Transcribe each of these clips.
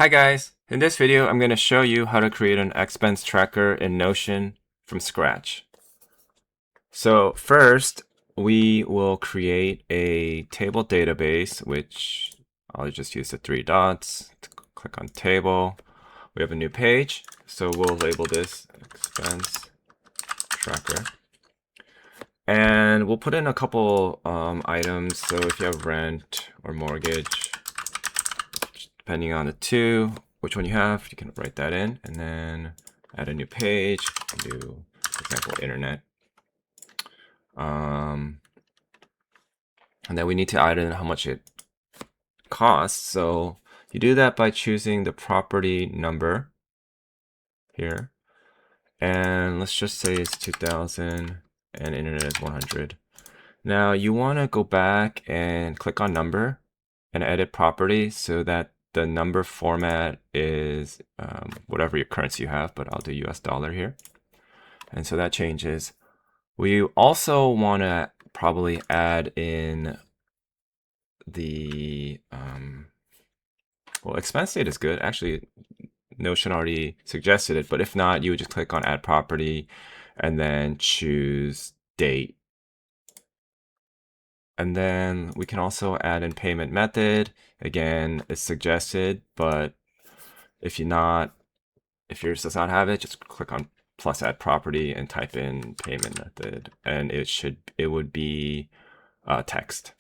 Hi guys! In this video, I'm going to show you how to create an expense tracker in Notion from scratch. So first, we will create a table database, which I'll just use the three dots to click on table. We have a new page, so we'll label this expense tracker. And we'll put in a couple items. So if you have rent or mortgage, depending on the two, which one you have, you can write that in and then add a new page. Do, for example, internet. And then we need to add in how much it costs. So you do that by choosing the property number here. And let's just say it's 2000 and internet is 100. Now you want to go back and click on number and edit property so that the number format is whatever your currency you have, but I'll do US dollar here. And so that changes. We also want to probably add in the, well, expense date is good. Actually, Notion already suggested it, but if not, you would just click on add property and then choose date. And then we can also add in payment method. Again, it's suggested, but if yours does not have it, just click on plus add property and type in payment method, and it would be text.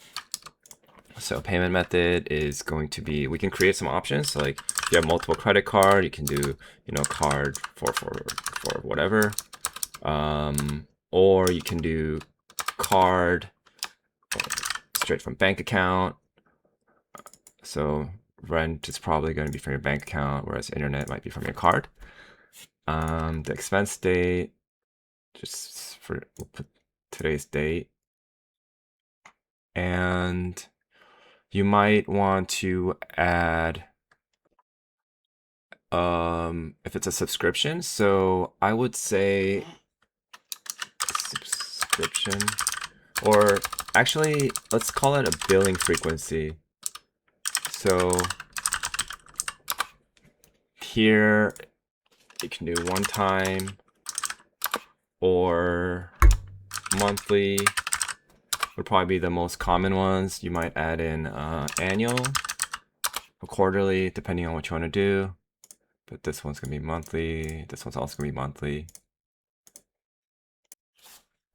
So payment method is going to be, we can create some options. So like if you have multiple credit card, you can do, card for whatever. Or you can do card straight from bank account. So rent is probably going to be from your bank account, whereas internet might be from your card. The expense date, we'll put today's date. And you might want to add, if it's a subscription. So I would say subscription, or actually, let's call it a billing frequency. So here you can do one time or monthly would probably be the most common ones. You might add in annual or quarterly, depending on what you want to do. But this one's going to be monthly. This one's also going to be monthly.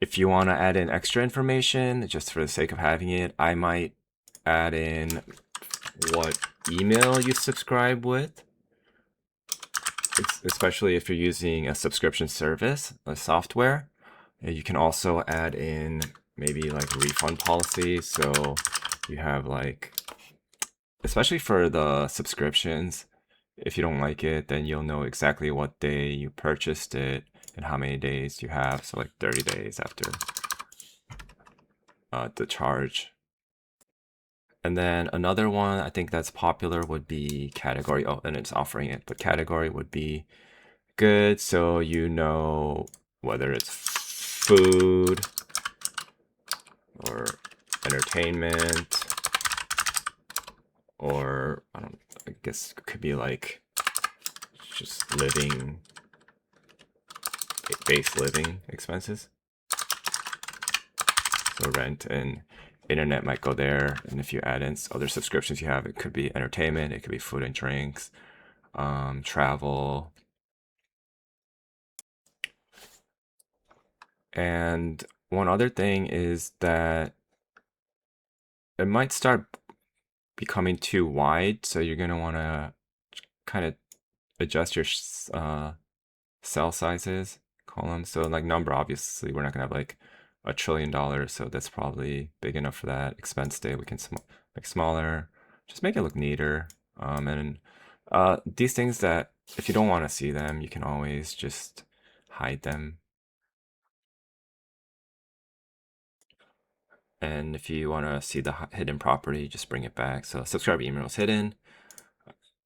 If you want to add in extra information, just for the sake of having it, I might add in what email you subscribe with, especially if you're using a subscription service, a software. You can also add in maybe like refund policy. So you have like, especially for the subscriptions, if you don't like it, then you'll know exactly what day you purchased it and how many days you have. So like 30 days after the charge. And then another one I think that's popular would be category. Oh, and it's offering it, but category would be good. So you know whether it's food or entertainment, or I guess it could be like just base living expenses. So rent and internet might go there. And if you add in other subscriptions you have, it could be entertainment, it could be food and drinks, travel. And one other thing is that it might start becoming too wide. So you're going to want to kind of adjust your cell sizes, columns. So like number, obviously, we're not going to have like $1 trillion. So that's probably big enough for that. Expense day, we can make smaller, just make it look neater. And these things that if you don't want to see them, you can always just hide them. And if you want to see the hidden property, just bring it back. So subscribe email is hidden.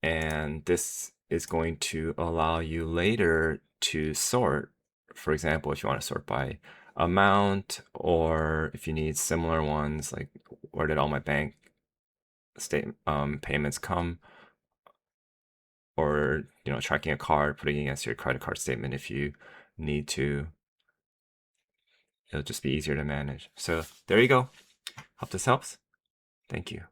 And this is going to allow you later to sort. For example, if you want to sort by amount, or if you need similar ones, like where did all my bank statement payments come? or tracking a card, putting it against your credit card statement if you need to. It'll just be easier to manage. So there you go. Hope this helps. Thank you.